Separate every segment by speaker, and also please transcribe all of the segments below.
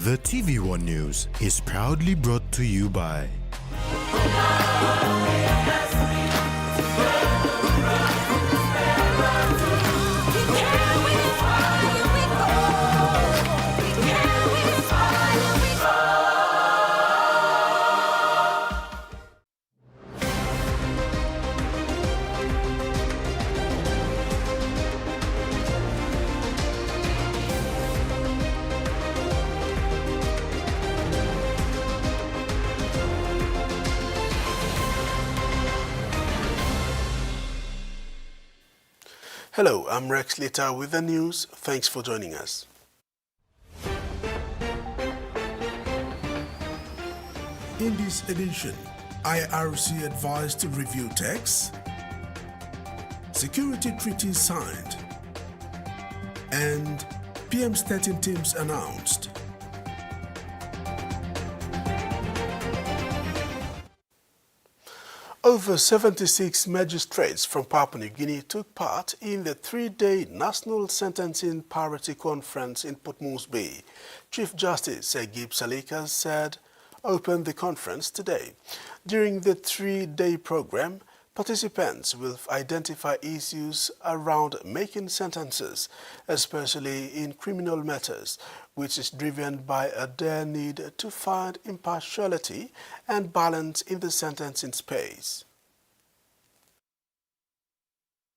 Speaker 1: The TVWAN News is proudly brought to you by
Speaker 2: Hello, I'm Rex Lita with the news. Thanks for joining us. In this edition, IRC advised to review tax, security treaties signed, and PM's 13 teams announced. Over 76 magistrates from Papua New Guinea took part in the three-day National Sentencing Parity Conference in Port Moresby. Chief Justice Segib Salikas said opened the conference today. During the three-day program, participants will identify issues around making sentences, especially in criminal matters, which is driven by a dire need to find impartiality and balance in the sentencing space.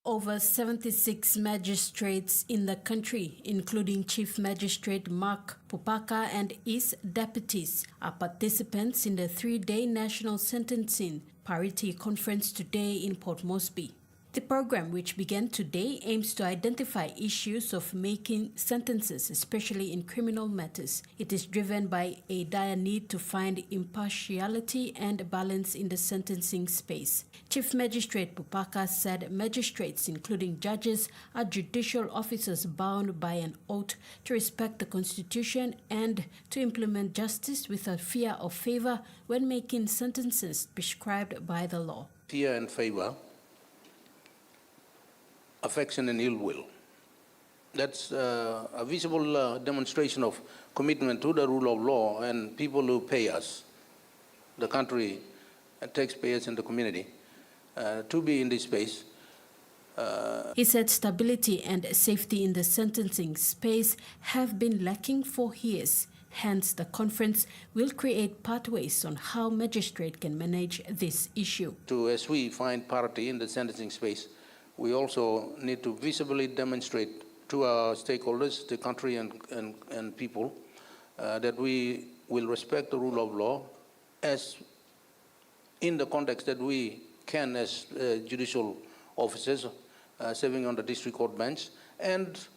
Speaker 3: Over 76 magistrates in the country, including Chief Magistrate Mark Pupaka and his deputies, are participants in the three-day National Sentencing Parity Conference today in Port Moresby. The program, which began today, aims to identify issues of making sentences, especially in criminal matters. It is driven by a dire need to find impartiality and balance in the sentencing space. Chief Magistrate Pupaka said magistrates, including judges, are judicial officers bound by an oath to respect the Constitution and to implement justice without fear or favor when making sentences prescribed by the law.
Speaker 4: Fear and favor, affection and ill will. That's a visible demonstration of commitment to the rule of law and people who pay us, the country, taxpayers and the community, to be in this space.
Speaker 3: He said stability and safety in the sentencing space have been lacking for years. Hence, the conference will create pathways on how magistrates can manage this issue.
Speaker 4: As we find parity in the sentencing space, we also need to visibly demonstrate to our stakeholders, the country and people, that we will respect the rule of law as in the context that we can as judicial officers serving on the district court bench and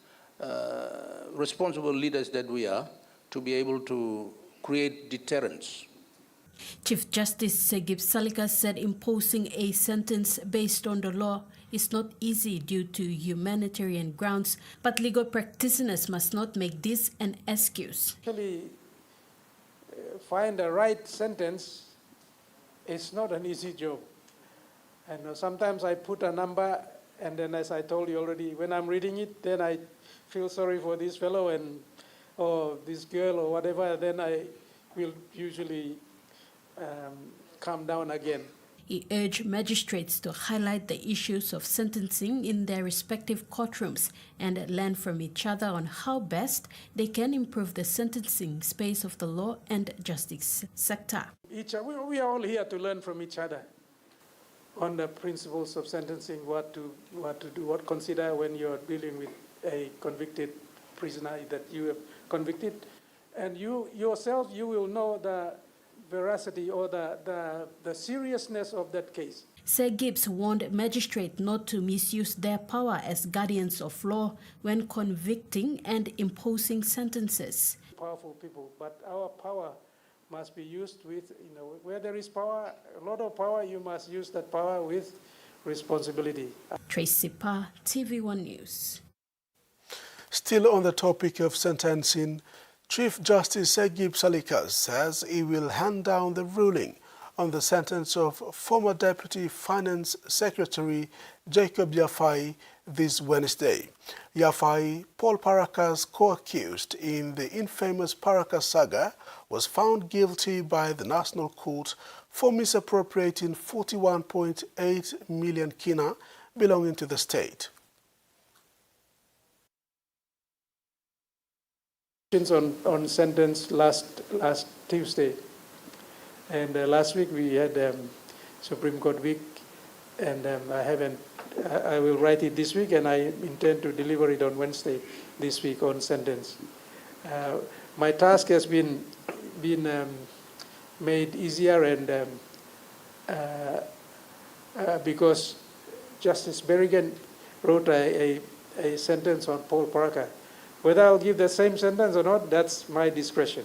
Speaker 4: responsible leaders that we are to be able to create deterrence.
Speaker 3: Chief Justice Segib Salikas said imposing a sentence based on the law is not easy due to humanitarian grounds, but legal practitioners must not make this an excuse.
Speaker 5: Actually, find the right sentence is not an easy job. And sometimes I put a number, and then as I told you already, when I'm reading it, then I feel sorry for this fellow or this girl or whatever, then I will usually calm down again.
Speaker 3: He urged magistrates to highlight the issues of sentencing in their respective courtrooms and learn from each other on how best they can improve the sentencing space of the law and justice sector.
Speaker 5: We are all here to learn from each other on the principles of sentencing, what to do, what consider when you're dealing with a convicted prisoner that you have convicted. And you yourself, you will know the veracity or the seriousness of that case.
Speaker 3: Segib warned magistrates not to misuse their power as guardians of law when convicting and imposing sentences.
Speaker 5: Powerful people, but our power must be used with, where there is power, a lot of power, you must use that power with responsibility.
Speaker 3: Tracy Pa, TVWAN News.
Speaker 2: Still on the topic of sentencing, Chief Justice Segib Salikas says he will hand down the ruling on the sentence of former Deputy Finance Secretary Jacob Yafai this Wednesday. Yafai, Paul Paraka's co-accused in the infamous Paraka saga, was found guilty by the National Court for misappropriating 41.8 million kina belonging to the state.
Speaker 5: On sentence last Tuesday, and last week we had Supreme Court week, and I will write it this week, and I intend to deliver it on Wednesday this week on sentence. My task has been made easier, and because Justice Berrigan wrote a sentence on Paul Paraka. Whether I'll give the same sentence or not, that's my discretion.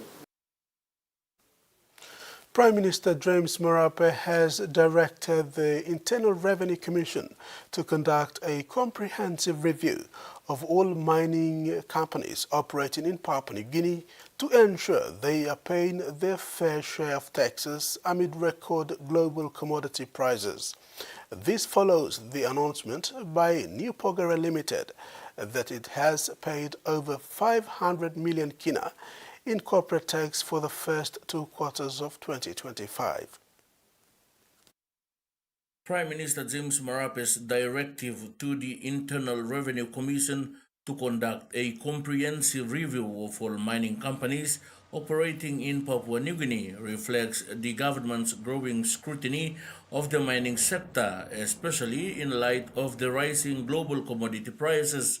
Speaker 2: Prime Minister James Marape has directed the Internal Revenue Commission to conduct a comprehensive review of all mining companies operating in Papua New Guinea to ensure they are paying their fair share of taxes amid record global commodity prices. This follows the announcement by New Pogara Limited that it has paid over 500 million kina in corporate tax for the first 2 quarters of 2025.
Speaker 6: Prime Minister James Marape's directive to the Internal Revenue Commission to conduct a comprehensive review of all mining companies operating in Papua New Guinea reflects the government's growing scrutiny of the mining sector, especially in light of the rising global commodity prices.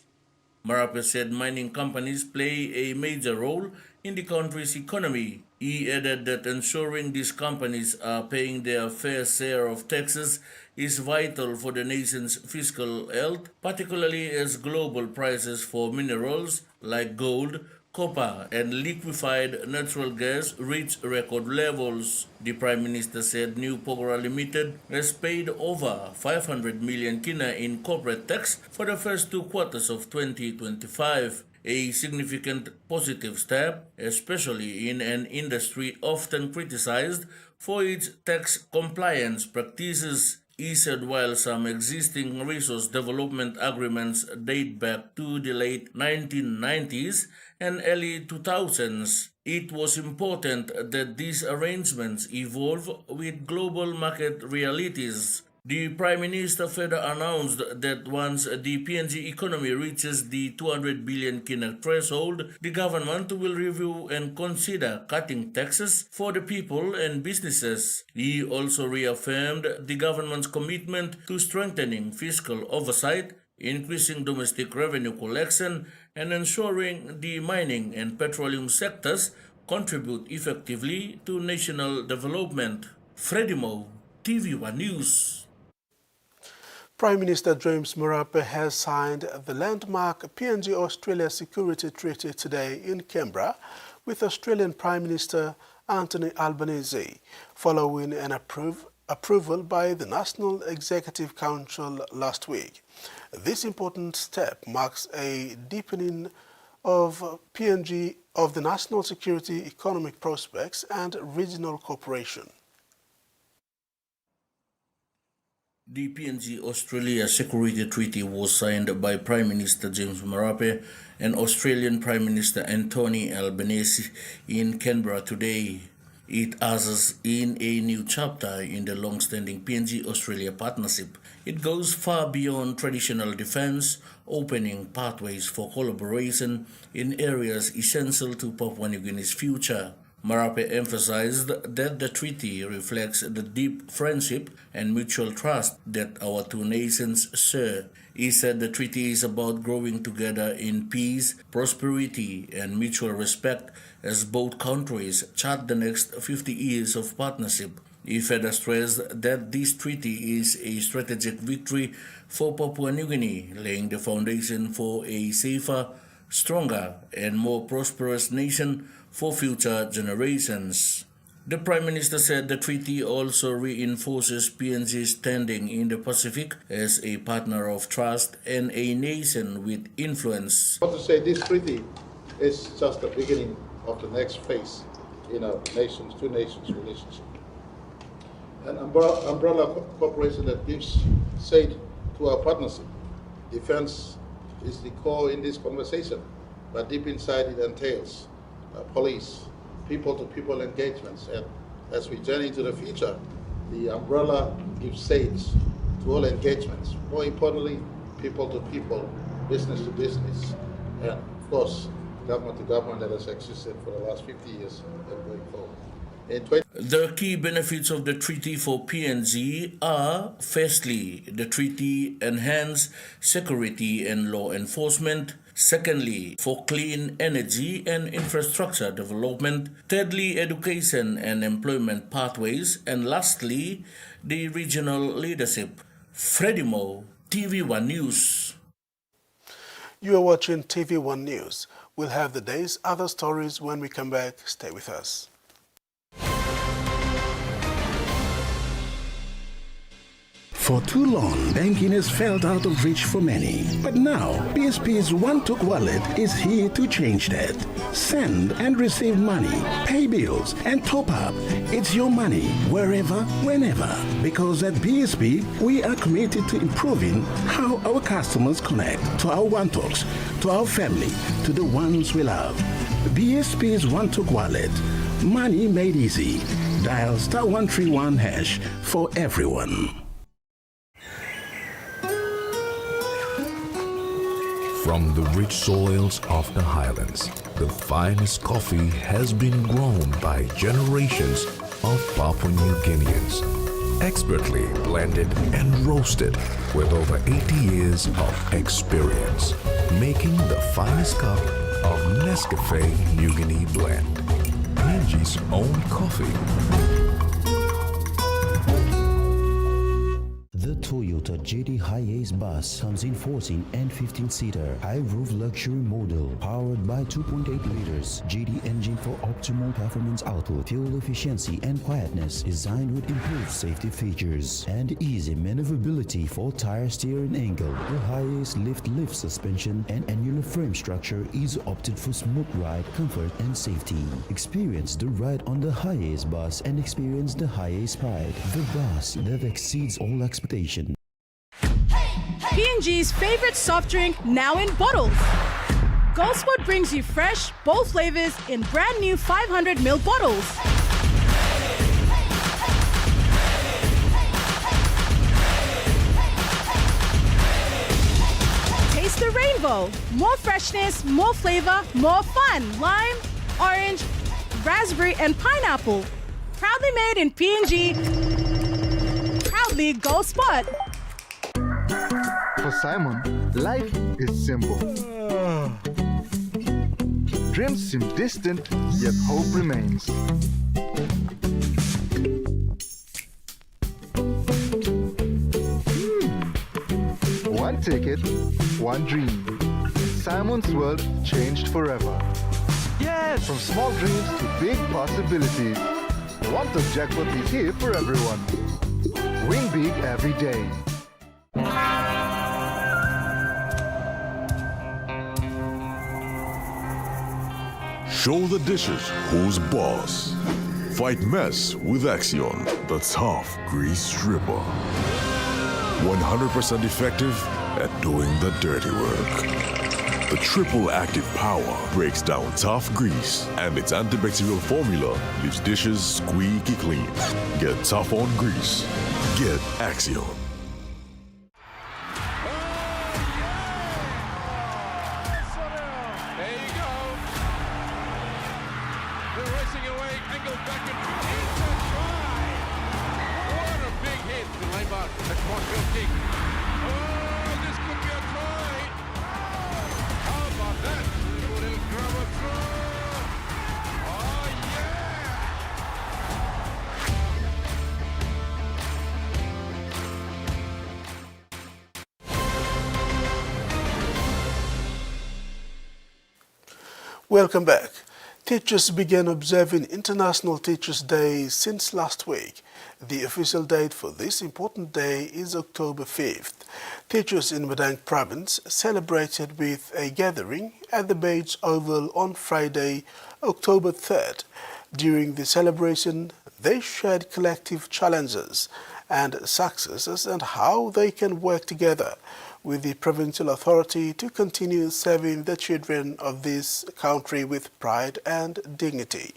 Speaker 6: Marape said mining companies play a major role in the country's economy. He added that ensuring these companies are paying their fair share of taxes is vital for the nation's fiscal health, particularly as global prices for minerals like gold, copper, and liquefied natural gas reach record levels. The Prime Minister said New Pogara Limited has paid over 500 million kina in corporate tax for the first 2 quarters of 2025, a significant positive step, especially in an industry often criticized for its tax compliance practices. He said while some existing resource development agreements date back to the late 1990s and early 2000s, it was important that these arrangements evolve with global market realities. The Prime Minister further announced that once the PNG economy reaches the 200 billion kina threshold, the government will review and consider cutting taxes for the people and businesses. He also reaffirmed the government's commitment to strengthening fiscal oversight, increasing domestic revenue collection, and ensuring the mining and petroleum sectors contribute effectively to national development. Freddie Mo, TVWAN News.
Speaker 2: Prime Minister James Marape has signed the landmark PNG-Australia Security Treaty today in Canberra with Australian Prime Minister Anthony Albanese, following an approval by the National Executive Council last week. This important step marks a deepening of the national security, economic prospects, and regional cooperation.
Speaker 6: The PNG-Australia Security Treaty was signed by Prime Minister James Marape and Australian Prime Minister Anthony Albanese in Canberra today. It ushers in a new chapter in the long-standing PNG-Australia partnership. It goes far beyond traditional defense, opening pathways for collaboration in areas essential to Papua New Guinea's future. Marape emphasized that the treaty reflects the deep friendship and mutual trust that our two nations share. He said the treaty is about growing together in peace, prosperity, and mutual respect as both countries chart the next 50 years of partnership. He further stressed that this treaty is a strategic victory for Papua New Guinea, laying the foundation for a safer, stronger, and more prosperous nation for future generations. The Prime Minister said the treaty also reinforces PNG's standing in the Pacific as a partner of trust and a nation with influence.
Speaker 7: I want to say this treaty is just the beginning of the next phase in our two nations relationship. an umbrella corporation that gives shade to our partnership. Defense is the core in this conversation, but deep inside it entails police, people-to-people engagements. And as we journey into the future, the umbrella gives shade to all engagements. More importantly, people-to-people, business-to-business, and of course, government-to-government that has existed for the last 50 years and going forward.
Speaker 6: The key benefits of the treaty for PNG are, firstly, the treaty enhances security and law enforcement. Secondly, for clean energy and infrastructure development. Thirdly, education and employment pathways. And lastly, the regional leadership. Freddie Mo, TV1 News.
Speaker 2: You are watching TV1 News. We'll have the day's other stories when we come back. Stay with us.
Speaker 8: For too long, banking has felt out of reach for many. But now, BSP's One-Took Wallet is here to change that. Send and receive money, pay bills, and top up. It's your money, wherever, whenever. Because at BSP, we are committed to improving how our customers connect to our One-Toks, to our family, to the ones we love. BSP's One-Took Wallet. Money made easy. Dial *131# for everyone.
Speaker 9: From the rich soils of the highlands, the finest coffee has been grown by generations of Papua New Guineans. Expertly blended and roasted with over 80 years of experience, making the finest cup of Nescafe New Guinea blend. PNG's own coffee.
Speaker 10: The Toyota JD Hiace bus comes in 14 and 15-seater high-roof luxury model powered by 2.8 liters JD engine for optimal performance output, fuel efficiency and quietness, designed with improved safety features and easy maneuverability for tire steering angle. The Hiace lift suspension and annular frame structure is opted for smooth ride, comfort and safety. Experience the ride on the Hiace bus and experience the Hiace Pride, the bus that exceeds all expectations.
Speaker 11: PNG's favorite soft drink now in bottles. GoldSpot brings you fresh, bold flavors in brand new 500ml bottles. Taste the rainbow. More freshness, more flavor, more fun. Lime, orange, raspberry and pineapple. Proudly made in PNG. Proudly GoldSpot.
Speaker 12: For Simon, life is simple. Dreams seem distant, yet hope remains. One ticket, one dream. Simon's world changed forever. Yes! From small dreams to big possibilities. The One-Took jackpot is here for everyone. Win big every day.
Speaker 13: Show the dishes who's boss. Fight mess with Axion, the tough grease stripper. 100% effective at doing the dirty work. The triple active power breaks down tough grease, and its antibacterial formula leaves dishes squeaky clean. Get tough on grease. Get Axion.
Speaker 2: Welcome back. Teachers began observing International Teachers' Day since last week. The official date for this important day is October 5th. Teachers in Madang Province celebrated with a gathering at the Bates Oval on Friday, October 3rd. During the celebration, they shared collective challenges and successes and how they can work together with the provincial authority to continue serving the children of this country with pride and dignity.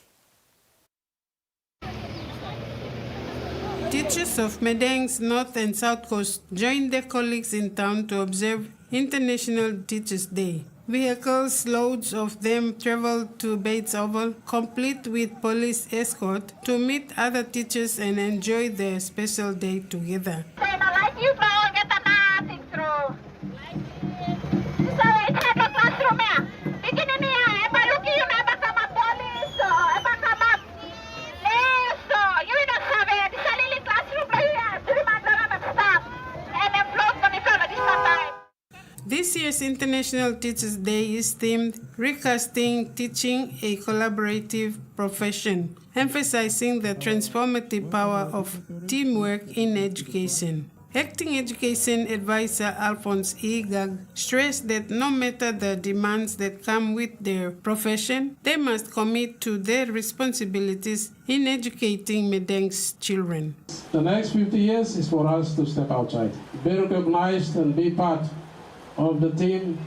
Speaker 14: Teachers of Medang's North and South Coast joined their colleagues in town to observe International Teachers' Day. Vehicles, loads of them traveled to Bates Oval, complete with police escort, to meet other teachers and enjoy their special day together. This year's International Teachers' Day is themed Recasting Teaching a Collaborative Profession, emphasizing the transformative power of teamwork in education. Acting Education Advisor Alphonse E. Gag stressed that no matter the demands that come with their profession, they must commit to their responsibilities in educating Medang's children.
Speaker 15: The next 50 years is for us to step outside, be recognized and be part of the team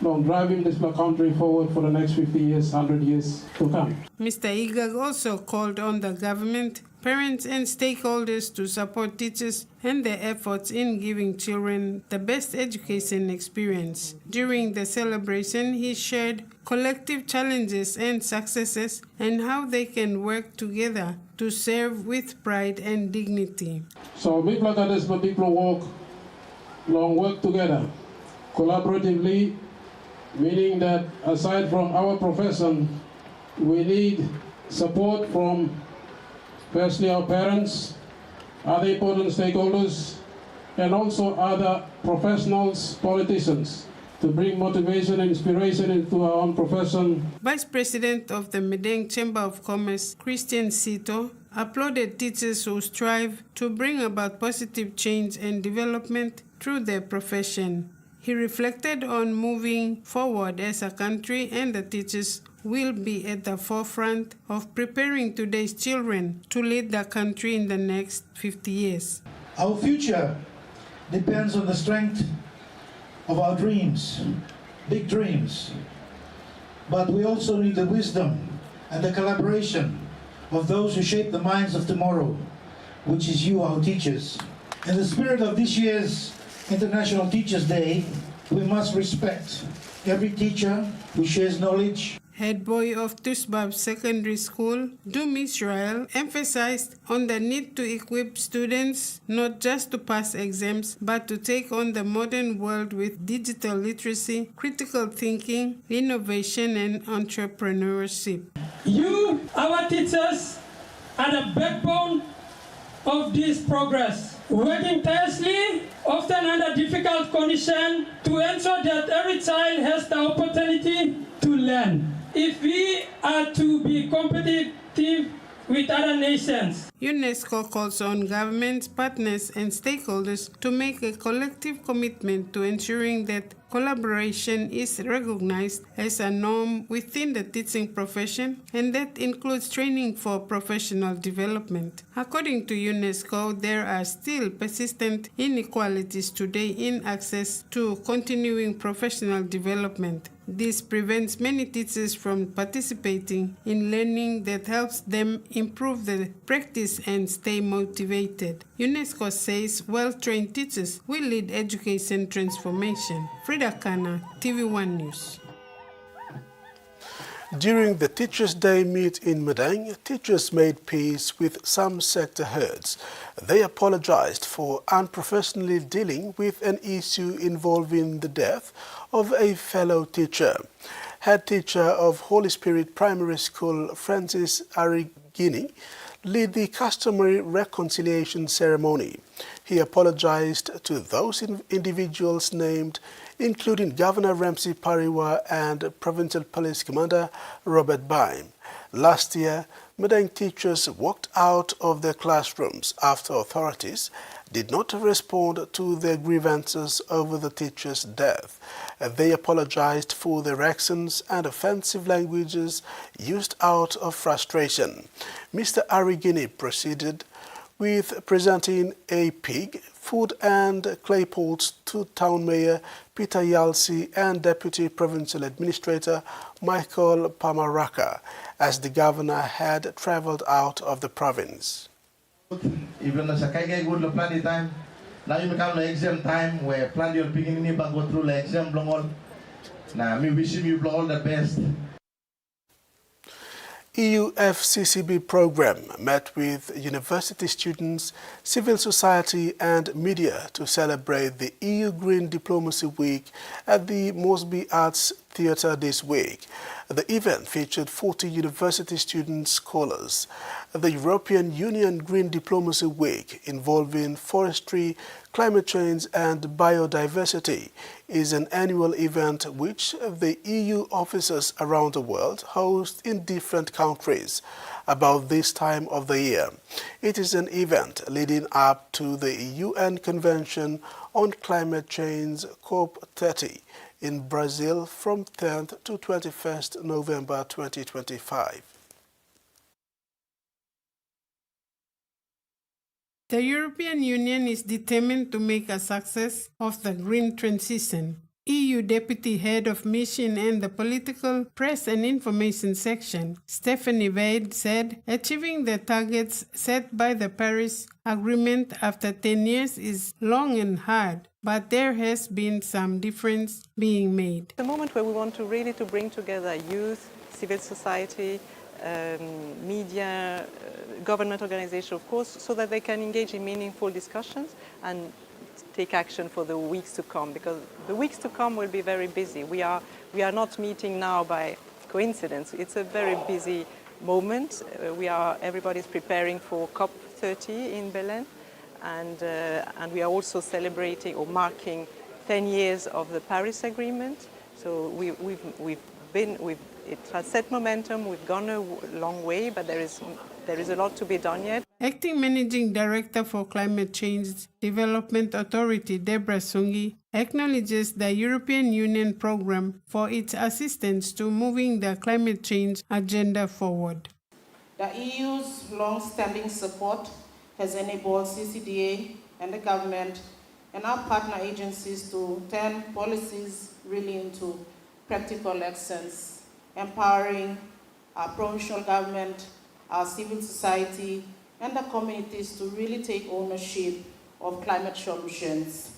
Speaker 15: on driving this country forward for the next 50 years, 100 years to come.
Speaker 14: Mr. Igag also called on the government, parents and stakeholders to support teachers and their efforts in giving children the best education experience. During the celebration, he shared collective challenges and successes and how they can work together to serve with pride and dignity.
Speaker 15: So big like this, but people work together collaboratively, meaning that aside from our profession, we need support from firstly our parents, other important stakeholders, and also other professionals, politicians, to bring motivation and inspiration into our own profession.
Speaker 14: Vice President of the Medang Chamber of Commerce, Christian Sito, applauded teachers who strive to bring about positive change and development through their profession. He reflected on moving forward as a country, and the teachers will be at the forefront of preparing today's children to lead the country in the next 50 years.
Speaker 16: Our future depends on the strength of our dreams, big dreams. But we also need the wisdom and the collaboration of those who shape the minds of tomorrow, which is you, our teachers. In the spirit of this year's International Teachers' Day, we must respect every teacher who shares knowledge.
Speaker 14: Head boy of Tusbab Secondary School, Doom Israel, emphasized on the need to equip students not just to pass exams, but to take on the modern world with digital literacy, critical thinking, innovation, and entrepreneurship.
Speaker 17: You, our teachers, are the backbone of this progress, working tirelessly, often under difficult conditions, to ensure that every child has the opportunity to learn. If we are to be competitive with other nations.
Speaker 14: UNESCO calls on governments, partners, and stakeholders to make a collective commitment to ensuring that collaboration is recognized as a norm within the teaching profession, and that includes training for professional development. According to UNESCO, there are still persistent inequalities today in access to continuing professional development. This prevents many teachers from participating in learning that helps them improve their practice and stay motivated. UNESCO says well-trained teachers will lead education transformation. Frida Kana, TV1 News.
Speaker 2: During the Teachers' Day meet in Medang, teachers made peace with some sector heads. They apologized for unprofessionally dealing with an issue involving the death of a fellow teacher. Head teacher of Holy Spirit Primary School, Francis Arigini, led the customary reconciliation ceremony. He apologized to those individuals named, including Governor Ramsey Pariwa and Provincial Police Commander Robert Baim. Last year, Madang teachers walked out of their classrooms after authorities did not respond to their grievances over the teacher's death. They apologized for their actions and offensive languages used out of frustration. Mr. Arigini proceeded with presenting a pig, food and clay pots to Town Mayor Peter Yalsi and Deputy Provincial Administrator Michael Pamaraka as the governor had traveled out of the province.
Speaker 18: Even as a kaya good plan time, now you become the exam time where plan your beginning but go through the exam long all. Now me wishing you all the best.
Speaker 2: EU FCCB program met with university students, civil society and media to celebrate the EU Green Diplomacy Week at the Mosby Arts Theatre this week. The event featured 40 university student scholars. The European Union Green Diplomacy Week, involving forestry, climate change and biodiversity, is an annual event which the EU officers around the world host in different countries about this time of the year. It is an event leading up to the UN Convention on Climate Change COP30 in Brazil from 10th to 21st November 2025.
Speaker 14: The European Union is determined to make a success of the green transition. EU Deputy Head of Mission and the Political Press and Information Section, Stephanie Weid, said achieving the targets set by the Paris Agreement after 10 years is long and hard, but there has been some difference being made.
Speaker 19: The moment where we want to really bring together youth, civil society, media, government organizations, of course, so that they can engage in meaningful discussions and take action for the weeks to come, because the weeks to come will be very busy. We are not meeting now by coincidence. It's a very busy moment. Everybody's preparing for COP30 in Berlin, and we are also celebrating or marking 10 years of the Paris Agreement. So it has set momentum. We've gone a long way, but there is a lot to be done yet.
Speaker 14: Acting Managing Director for Climate Change Development Authority, Deborah Sungi, acknowledges the European Union program for its assistance to moving the climate change agenda forward.
Speaker 20: The EU's long-standing support has enabled CCDA and the government and our partner agencies to turn policies really into practical actions, empowering our provincial government, our civil society, and the communities to really take ownership of climate solutions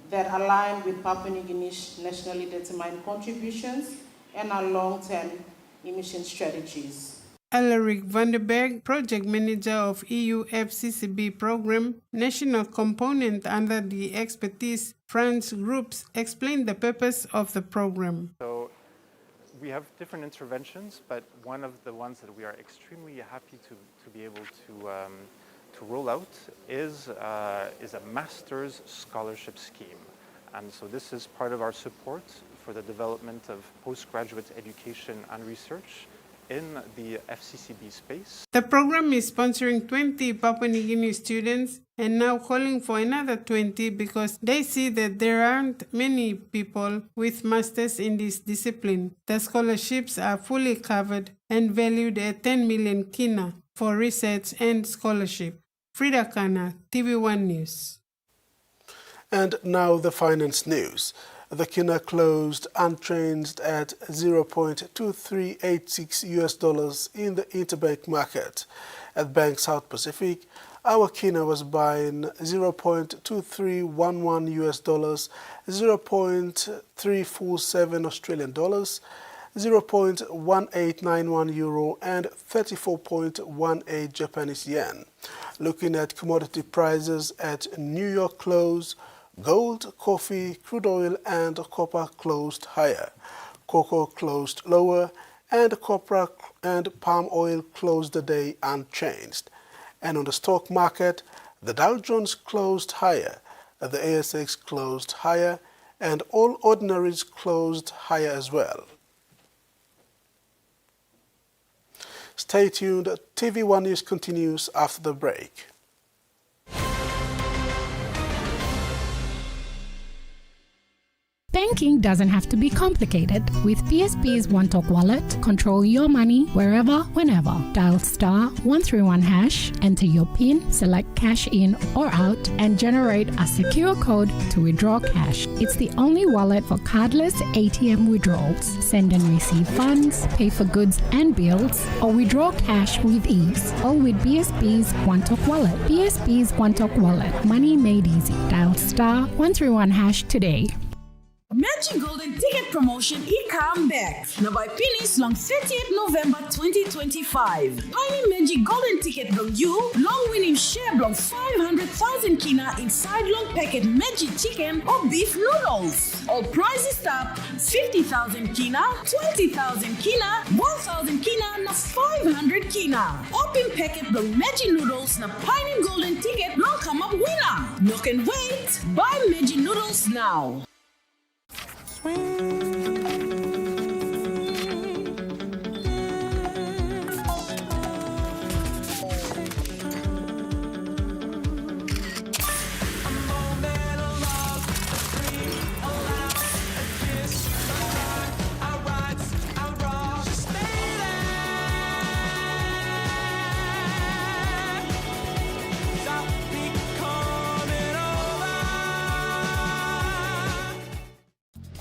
Speaker 20: that align with Papua New Guinea's nationally determined contributions and our long-term emission strategies.
Speaker 14: Alaric Vandenberg, Project Manager of EU FCCB Program, National Component under the Expertise France Groups, explained the purpose of the program.
Speaker 21: So we have different interventions, but one of the ones that we are extremely happy to be able to roll out is a master's scholarship scheme. And so this is part of our support for the development of postgraduate education and research in the FCCB space.
Speaker 14: The program is sponsoring 20 Papua New Guinea students and now calling for another 20 because they see that there aren't many people with masters in this discipline. The scholarships are fully covered and valued at 10 million kina for research and scholarship. Frida Kana, TVWAN News.
Speaker 2: And now the finance news. The kina closed unchanged at $0.2386 in the interbank market. At Bank South Pacific, our kina was buying $0.2311, $0.347 Australian dollars, 0.1891 euro and 34.18 Japanese yen. Looking at commodity prices at New York close, gold, coffee, crude oil and copper closed higher. Cocoa closed lower and copper and palm oil closed the day unchanged. And on the stock market, the Dow Jones closed higher, the ASX closed higher and all ordinaries closed higher as well. Stay tuned. TV1 News continues after the break.
Speaker 1: Banking doesn't have to be complicated. With PSP's One Talk Wallet, control your money wherever, whenever. Dial *131#, enter your PIN, select cash in or out, and generate a secure code to withdraw cash. It's the only wallet for cardless ATM withdrawals. Send and receive funds, pay for goods and bills, or withdraw cash with ease. All with PSP's One Talk Wallet. PSP's One Talk Wallet. Money made easy. Dial *131# today.
Speaker 22: Magic Golden Ticket Promotion come back. Now by finish long 30th November 2025. Only Magic Golden Ticket long you, long winning share long 500,000 kina inside long packet Magic Chicken or beef noodles. All prizes start 50,000 kina, 20,000 kina, 1,000 kina, na 500 kina. Open packet long Magic Noodles na Pining Golden Ticket long come up winner. No can wait. Buy Magic Noodles now.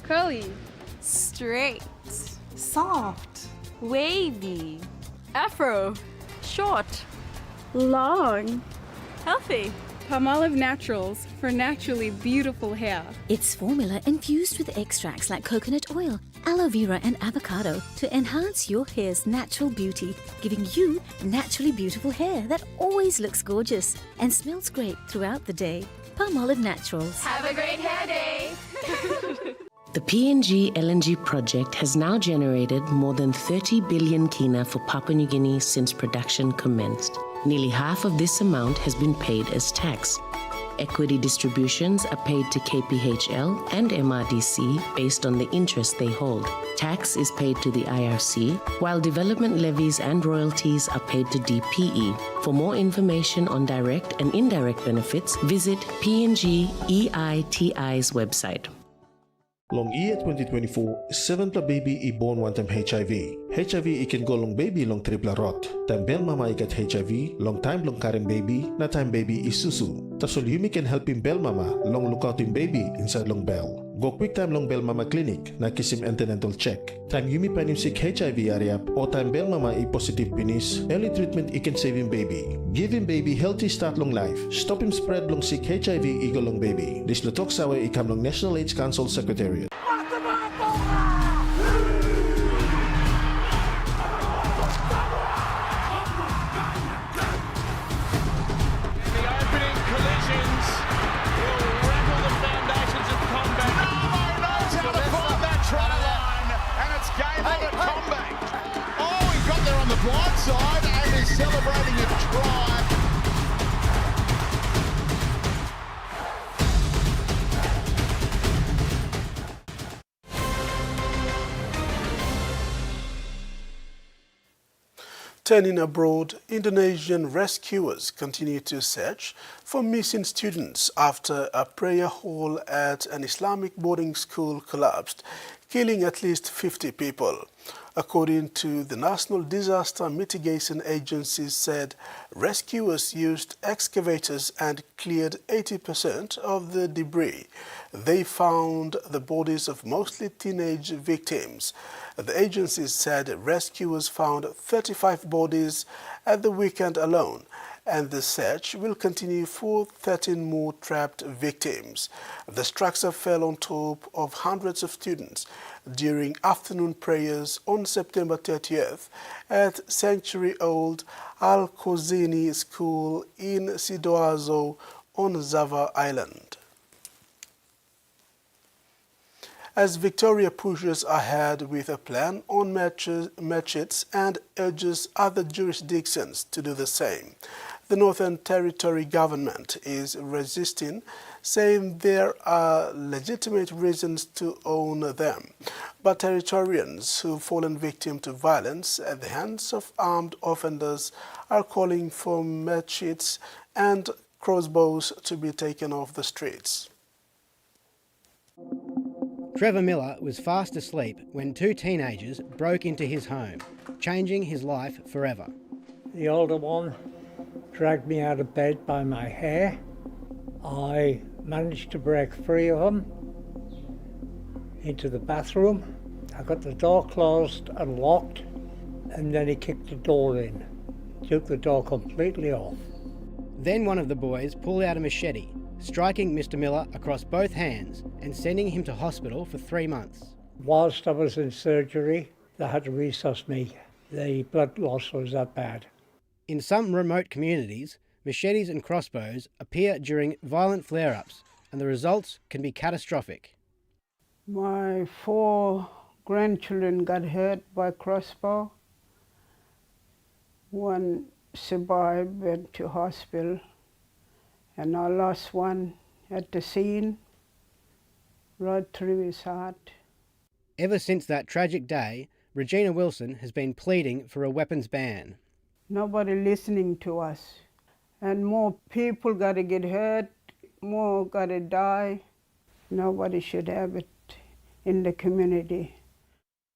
Speaker 23: Curly, straight, soft, wavy, afro, short, long, healthy.
Speaker 11: Palmolive Naturals for naturally beautiful hair.
Speaker 24: It's formula infused with extracts like coconut oil, aloe vera and avocado to enhance your hair's natural beauty, giving you naturally beautiful hair that always looks gorgeous and smells great throughout the day. Palmolive Naturals.
Speaker 23: Have a great hair day.
Speaker 25: The PNG LNG project has now generated more than 30 billion kina for Papua New Guinea since production commenced. Nearly half of this amount has been paid as tax. Equity distributions are paid to KPHL and MRDC based on the interest they hold. Tax is paid to the IRC, while development levies and royalties are paid to DPE. For more information on direct and indirect benefits, visit PNG EITI's website.
Speaker 26: Long year 2024, 7 pla baby I born one time HIV. HIV ikin go long baby long tripla rot. Time bel mama ikat HIV, long time long karim baby, na time baby isusu. Tasol yumi can help him bel mama, long lookout him baby inside long bell. Go quick time long bel mama clinic, na kisim antenatal check. Time yumi panim sick HIV area, o time bel mama I positive penis, early treatment I can save him baby. Give him baby healthy start long life. Stop him spread long sick HIV ego long baby. This lutok sawe ikam long National AIDS Council Secretariat.
Speaker 27: Blindside and is celebrating a try.
Speaker 2: Turning abroad, Indonesian rescuers continue to search for missing students after a prayer hall at an Islamic boarding school collapsed, killing at least 50 people. According to the National Disaster Mitigation Agency said, rescuers used excavators and cleared 80% of the debris. They found the bodies of mostly teenage victims. The agency said rescuers found 35 bodies at the weekend alone, and the search will continue for 13 more trapped victims. The structure fell on top of hundreds of students during afternoon prayers on September 30th at century-old Al-Khozini School in Sidoarjo on Java Island. As Victoria pushes ahead with a plan on matches and urges other jurisdictions to do the same, The Northern Territory government is resisting, saying there are legitimate reasons to own them. But Territorians who've fallen victim to violence at the hands of armed offenders are calling for machetes and crossbows to be taken off the streets.
Speaker 3: Trevor Miller was fast asleep when two teenagers broke into his home, changing his life forever.
Speaker 4: The older one dragged me out of bed by my hair. I managed to break free of him into the bathroom. I got the door closed and locked, and then he kicked the door in, took the door completely off.
Speaker 3: Then one of the boys pulled out a machete, striking Mr. Miller across both hands and sending him to hospital for 3 months.
Speaker 4: Whilst I was in surgery, they had to resuscitate me. The blood loss was that bad.
Speaker 3: In some remote communities, machetes and crossbows appear during violent flare-ups, and the results can be catastrophic.
Speaker 5: My 4 grandchildren got hurt by crossbow. One survived, went to hospital, and I lost one at the scene, right through his heart.
Speaker 3: Ever since that tragic day, Regina Wilson has been pleading for a weapons ban.
Speaker 5: Nobody listening to us, and more people got to get hurt, more got to die. Nobody should have it in the community.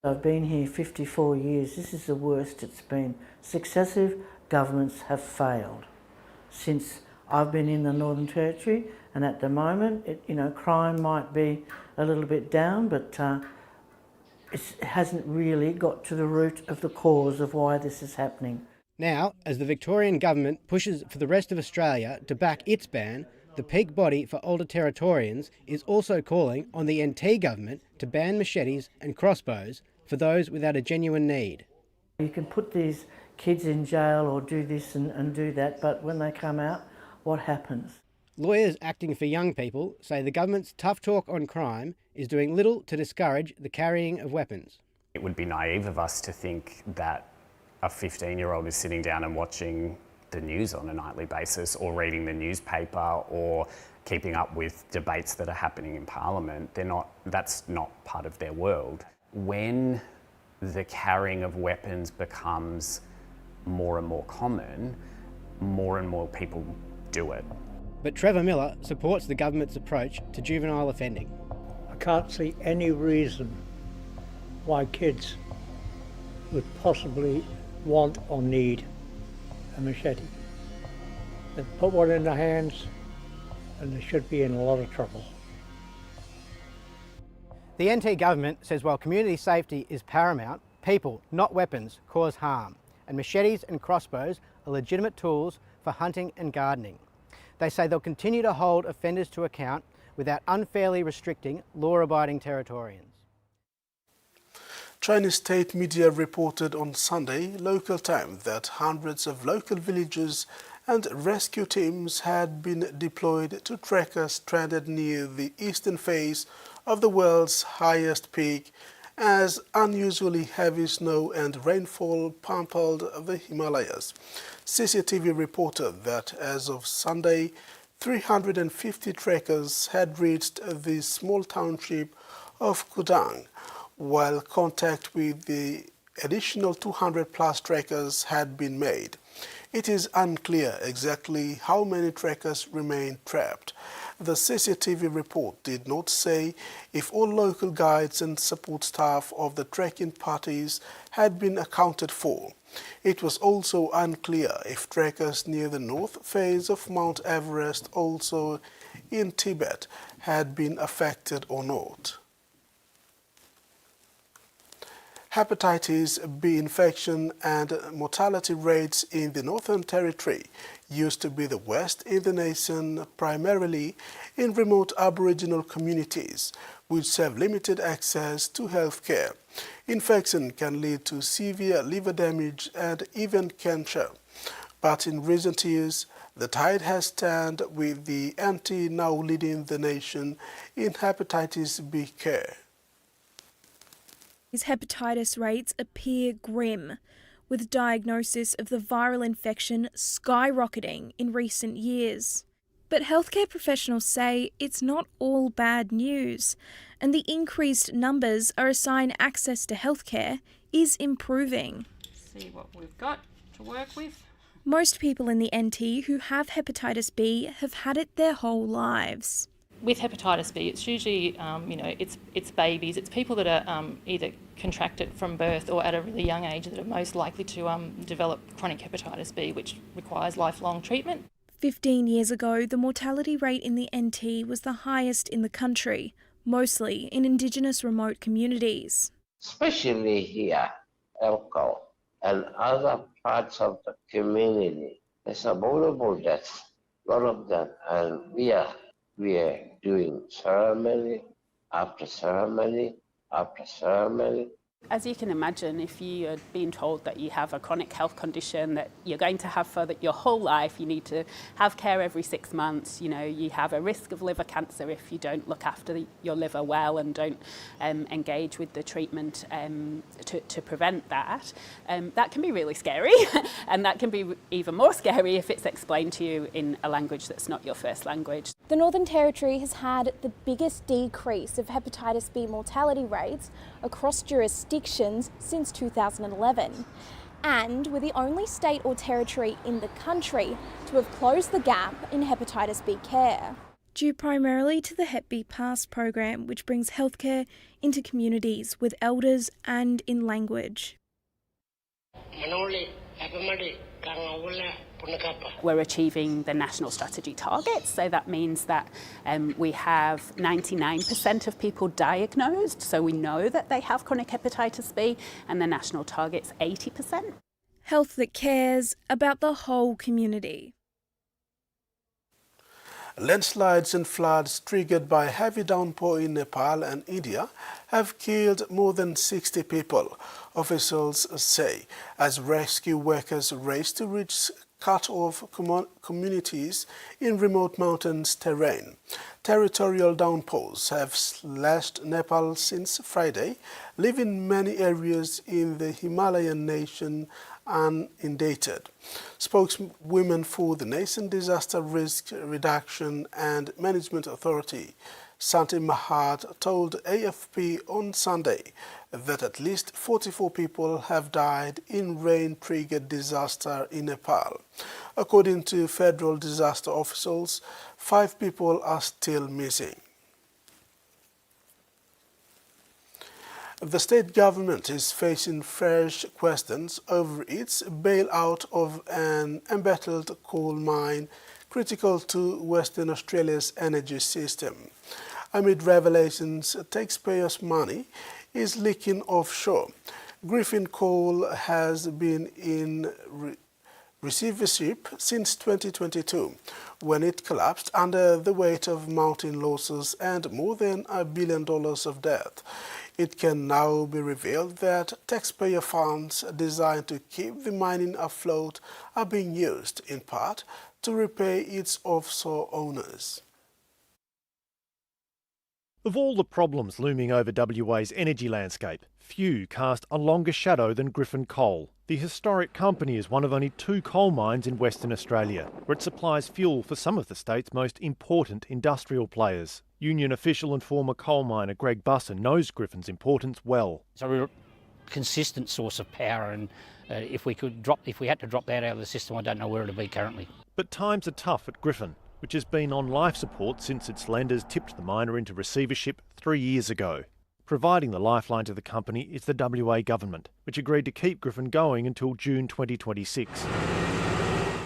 Speaker 6: I've been here 54 years. This is the worst it's been. Successive governments have failed since I've been in the Northern Territory, and at the moment, crime might be a little bit down, but it hasn't really got to the root of the cause of why this is happening.
Speaker 3: Now, as the Victorian government pushes for the rest of Australia to back its ban, the peak body for older Territorians is also calling on the NT government to ban machetes and crossbows for those without a genuine need.
Speaker 6: You can put these kids in jail or do this and do that, but when they come out, what happens?
Speaker 3: Lawyers acting for young people say the government's tough talk on crime is doing little to discourage the carrying of weapons.
Speaker 7: It would be naive of us to think that a 15-year-old is sitting down and watching the news on a nightly basis or reading the newspaper or keeping up with debates that are happening in Parliament. That's not part of their world. When the carrying of weapons becomes more and more common, more and more people do it.
Speaker 3: But Trevor Miller supports the government's approach to juvenile offending.
Speaker 4: I can't see any reason why kids would possibly want or need a machete. They put one in their hands and they should be in a lot of trouble.
Speaker 3: The NT government says while community safety is paramount, people, not weapons, cause harm, and machetes and crossbows are legitimate tools for hunting and gardening. They say they'll continue to hold offenders to account without unfairly restricting law-abiding Territorians.
Speaker 2: Chinese state media reported on Sunday local time that hundreds of local villagers and rescue teams had been deployed to trekkers stranded near the eastern face of the world's highest peak as unusually heavy snow and rainfall pummeled the Himalayas. CCTV reported that as of Sunday, 350 trekkers had reached the small township of Kudang, while contact with the additional 200-plus trekkers had been made. It is unclear exactly how many trekkers remain trapped. The CCTV report did not say if all local guides and support staff of the trekking parties had been accounted for. It was also unclear if trekkers near the north face of Mount Everest, also in Tibet, had been affected or not. Hepatitis B infection and mortality rates in the Northern Territory used to be the worst in the nation, primarily in remote Aboriginal communities, which have limited access to health care. Infection can lead to severe liver damage and even cancer. But in recent years, the tide has turned, with the NT now leading the nation in hepatitis B care.
Speaker 8: His hepatitis rates appear grim, with diagnosis of the viral infection skyrocketing in recent years. But healthcare professionals say it's not all bad news, and the increased numbers are a sign access to healthcare is improving.
Speaker 9: See what we've got to work with.
Speaker 8: Most people in the NT who have hepatitis B have had it their whole lives.
Speaker 9: With hepatitis B, it's usually, it's babies, it's people that are either contract it from birth or at a really young age that are most likely to develop chronic hepatitis B, which requires lifelong treatment.
Speaker 8: 15 years ago, the mortality rate in the NT was the highest in the country, mostly in Indigenous remote communities.
Speaker 10: Especially here, Elko and other parts of the community, there's a vulnerable death, a lot of them, and we are doing ceremony after ceremony after ceremony.
Speaker 12: As you can imagine, if you are being told that you have a chronic health condition that you're going to have for your whole life, you need to have care every 6 months, you have a risk of liver cancer if you don't look after your liver well and don't engage with the treatment to prevent that, that can be really scary. And that can be even more scary if it's explained to you in a language that's not your first language.
Speaker 8: The Northern Territory has had the biggest decrease of hepatitis B mortality rates across jurisdictions since 2011. And we're the only state or territory in the country to have closed the gap in hepatitis B care. Due primarily to the Hep B Pass program, which brings healthcare into communities with elders and in language.
Speaker 12: We're achieving the national strategy targets, so that means that we have 99% of people diagnosed, so we know that they have chronic hepatitis B, and the national target's 80%.
Speaker 8: Health that cares about the whole community.
Speaker 2: Landslides and floods triggered by heavy downpour in Nepal and India have killed more than 60 people, officials say, as rescue workers race to reach cut-off communities in remote mountains terrain. Territorial downpours have slashed Nepal since Friday, leaving many areas in the Himalayan nation uninundated. Spokeswoman for the Nation Disaster Risk Reduction and Management Authority, Santi Mahat, told AFP on Sunday that at least 44 people have died in rain-triggered disaster in Nepal. According to federal disaster officials, 5 people are still missing. The state government is facing fresh questions over its bailout of an embattled coal mine critical to Western Australia's energy system. Amid revelations, taxpayers' money is leaking offshore. Griffin Coal has been in receivership since 2022, when it collapsed under the weight of mounting losses and more than $1 billion of debt. It can now be revealed that taxpayer funds designed to keep the mining afloat are being used, in part, to repay its offshore owners.
Speaker 13: Of all the problems looming over WA's energy landscape, few cast a longer shadow than Griffin Coal. The historic company is one of only 2 coal mines in Western Australia, where it supplies fuel for some of the state's most important industrial players. Union official and former coal miner Greg Busser knows Griffin's importance well.
Speaker 15: So we're a consistent source of power, and if we had to drop that out of the system, I don't know where it'd be currently.
Speaker 13: But times are tough at Griffin, which has been on life support since its lenders tipped the miner into receivership 3 years ago. Providing the lifeline to the company is the WA government, which agreed to keep Griffin going until June 2026.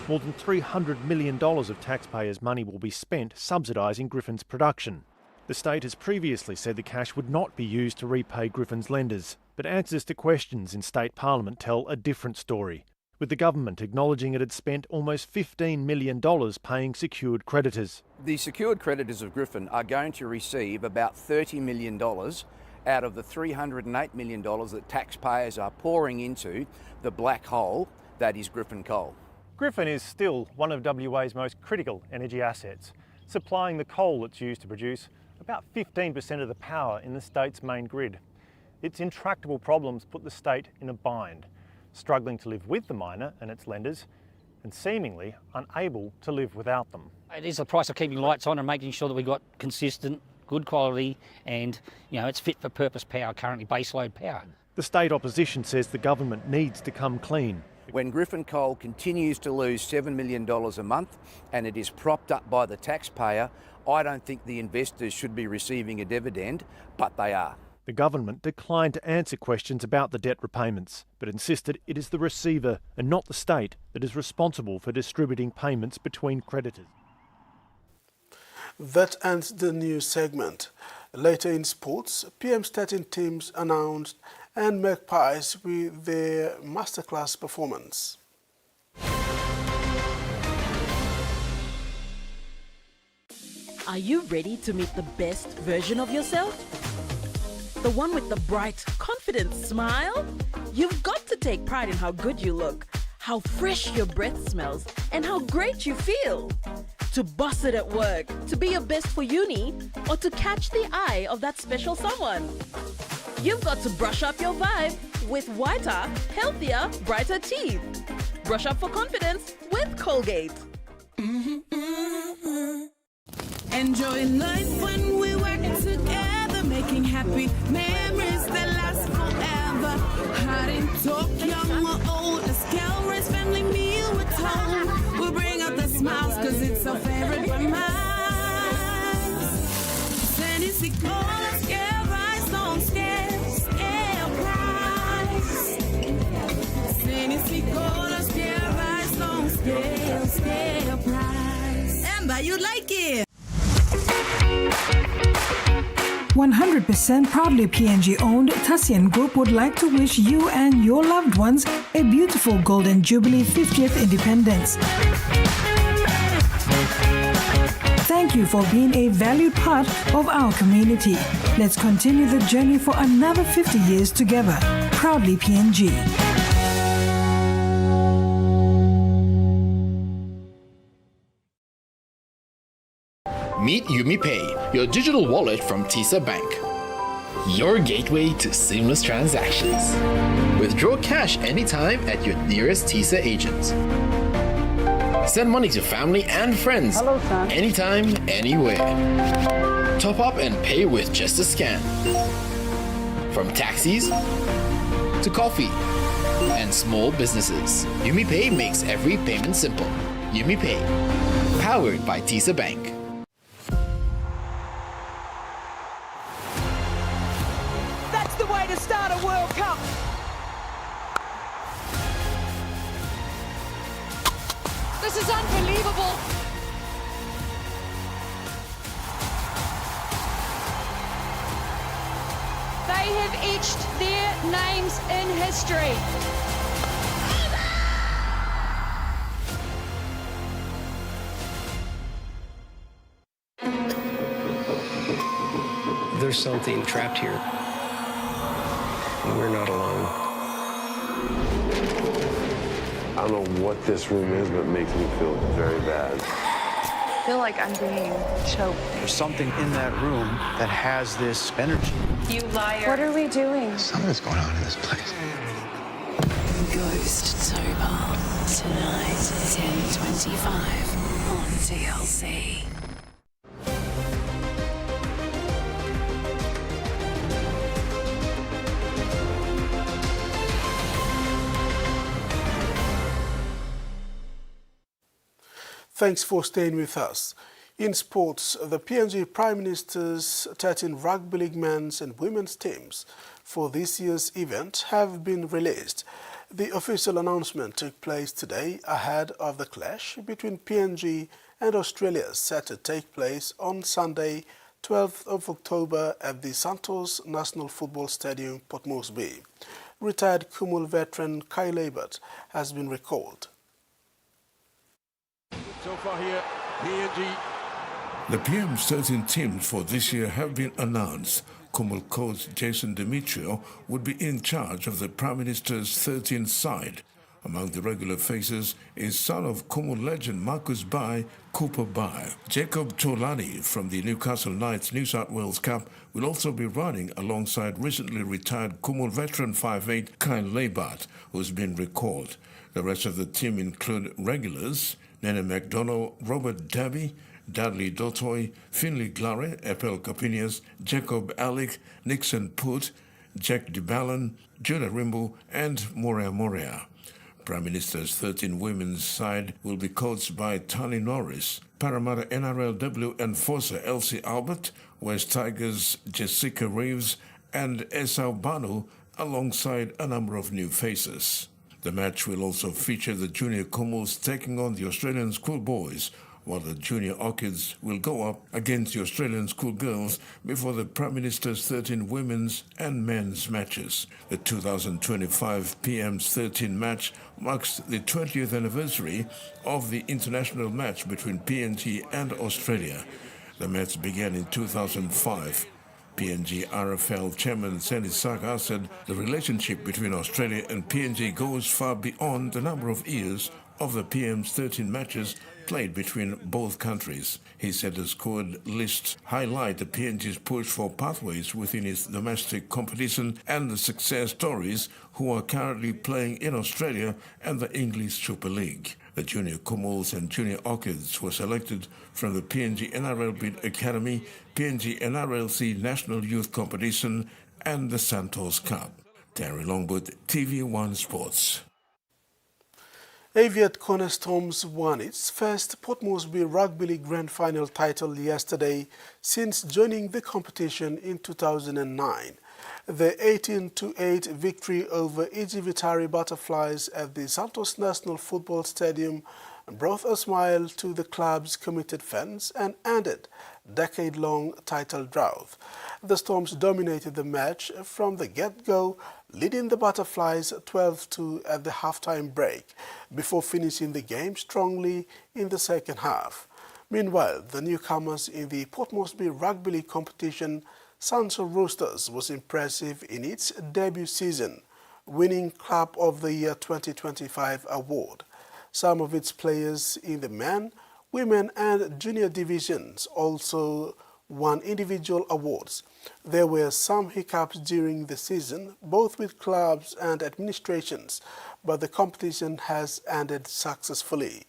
Speaker 13: More than $300 million of taxpayers' money will be spent subsidising Griffin's production. The state has previously said the cash would not be used to repay Griffin's lenders, but answers to questions in state parliament tell a different story, with the government acknowledging it had spent almost $15 million paying secured creditors.
Speaker 16: The secured creditors of Griffin are going to receive about $30 million out of the $308 million that taxpayers are pouring into the black hole that is Griffin Coal.
Speaker 13: Griffin is still one of WA's most critical energy assets, supplying the coal that's used to produce about 15% of the power in the state's main grid. Its intractable problems put the state in a bind. struggling to live with the miner and its lenders, and seemingly unable to live without them.
Speaker 15: It is the price of keeping lights on and making sure that we've got consistent, good quality, and it's fit for purpose power, currently baseload power.
Speaker 13: The state opposition says the government needs to come clean.
Speaker 16: When Griffin Coal continues to lose $7 million a month and it is propped up by the taxpayer, I don't think the investors should be receiving a dividend, but they are.
Speaker 13: The government declined to answer questions about the debt repayments, but insisted it is the receiver and not the state that is responsible for distributing payments between creditors.
Speaker 2: That ends the news segment. Later in sports, PM13 teams announced and Magpies with their masterclass performance.
Speaker 22: Are you ready to meet the best version of yourself? The one with the bright, confident smile? You've got to take pride in how good you look, how fresh your breath smells, and how great you feel. To boss it at work, to be your best for uni, or to catch the eye of that special someone. You've got to brush up your vibe with whiter, healthier, brighter teeth. Brush up for confidence with Colgate. Enjoying life when we work together, making happy memories that last forever. Hot in talk, young or old, a scale race, family meal with home. We'll bring out the smiles cause it's our favorite of mine. Sandy Sicola, scale rise, don't scale, scale price. Sandy Sicola, scale rise, don't scale, scale price. Amber, you like it?
Speaker 11: 100% proudly PNG owned Tassian Group would like to wish you and your loved ones a beautiful Golden Jubilee 50th Independence. Thank you for being a valued part of our community. Let's continue the journey for another 50 years together. Proudly PNG.
Speaker 1: Meet UmiPay, your digital wallet from TISA Bank. Your gateway to seamless transactions. Withdraw cash anytime at your nearest TISA agent. Send money to family and friends anytime, anywhere. Top up and pay with just a scan. From taxis to coffee and small businesses, UmiPay makes every payment simple. UmiPay, powered by TISA Bank.
Speaker 22: To start a World Cup.
Speaker 23: This is unbelievable. They have etched their names in history.
Speaker 14: There's something trapped here. We're not alone.
Speaker 17: I don't know what this room is, but it makes me feel very bad.
Speaker 23: I feel like I'm being choked.
Speaker 14: There's something in that room that has this energy.
Speaker 23: You liar. What are we doing?
Speaker 14: Something's going on in this place.
Speaker 22: Ghost Toba. Tonight, 10:25 on TLC.
Speaker 2: Thanks for staying with us. In sports, the PNG Prime Minister's 13 rugby league men's and women's teams for this year's event have been released. The official announcement took place today ahead of the clash between PNG and Australia set to take place on Sunday, 12th of October at the Santos National Football Stadium, Port Moresby. Retired Kumul veteran Kai Labert has been recalled.
Speaker 18: So far here, PNG.
Speaker 19: The PM's 13 teams for this year have been announced. Kumul coach Jason Demetrio would be in charge of the Prime Minister's 13th side. Among the regular faces is son of Como legend Marcus Bai, Cooper Bai. Jacob Cholani from the Newcastle Knights New South Wales Cup will also be running alongside recently retired Como veteran 5'8" Kyle Labart, who's been recalled. The rest of the team include regulars Nene McDonald, Robert Dabby, Dudley Dotoy, Finley Glare, Epel Capinias, Jacob Alec, Nixon Put, Jack DeBallen, Judah Rimbo, and Morea Morea. Prime Minister's 13 women's side will be coached by Tani Norris, Parramatta NRLW enforcer Elsie Albert, West Tigers Jessica Reeves, and Esau Banu, alongside a number of new faces. The match will also feature the junior Comos taking on the Australian schoolboys, while the junior Orchids will go up against the Australian schoolgirls before the Prime Minister's 13 women's and men's matches. The 2025 PM's 13 match marks the 20th anniversary of the international match between PNG and Australia. The match began in 2005. PNG RFL chairman Sandy Saga said the relationship between Australia and PNG goes far beyond the number of years of the PM's 13 matches played between both countries. He said the scored lists highlight the PNG's push for pathways within its domestic competition and the success stories who are currently playing in Australia and the English Super League. The junior Comos and junior Orchids were selected from the PNG NRL Bid Academy, PNG NRLC National Youth Competition and the Santos Cup. Terry Longwood, TV1 Sports.
Speaker 2: Aviat Cornerstones won its first Port Moresby Rugby League Grand Final title yesterday since joining the competition in 2009. The 18-8 victory over Ijivitari Butterflies at the Santos National Football Stadium brought a smile to the club's committed fans and ended decade-long title drought. The Storms dominated the match from the get-go, leading the Butterflies 12-2 at the halftime break, before finishing the game strongly in the second half. Meanwhile, the newcomers in the Port Moresby Rugby League competition, Sanso Roosters, was impressive in its debut season, winning Club of the Year 2025 award. Some of its players in the men, women and junior divisions also won individual awards. There were some hiccups during the season, both with clubs and administrations, but the competition has ended successfully.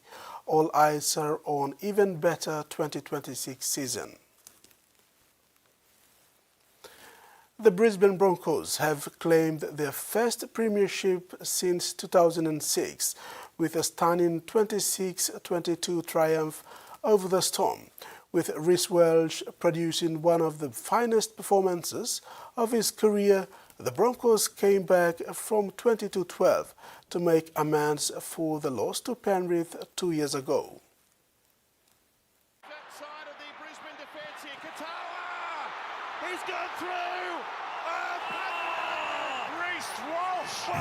Speaker 2: All eyes are on even better 2026 season. The Brisbane Broncos have claimed their first premiership since 2006 with a stunning 26-22 triumph over the Storm, with Rhys Welsh producing one of the finest performances of his career. The Broncos came back from 20-12 to make amends for the loss to Penrith 2 years ago.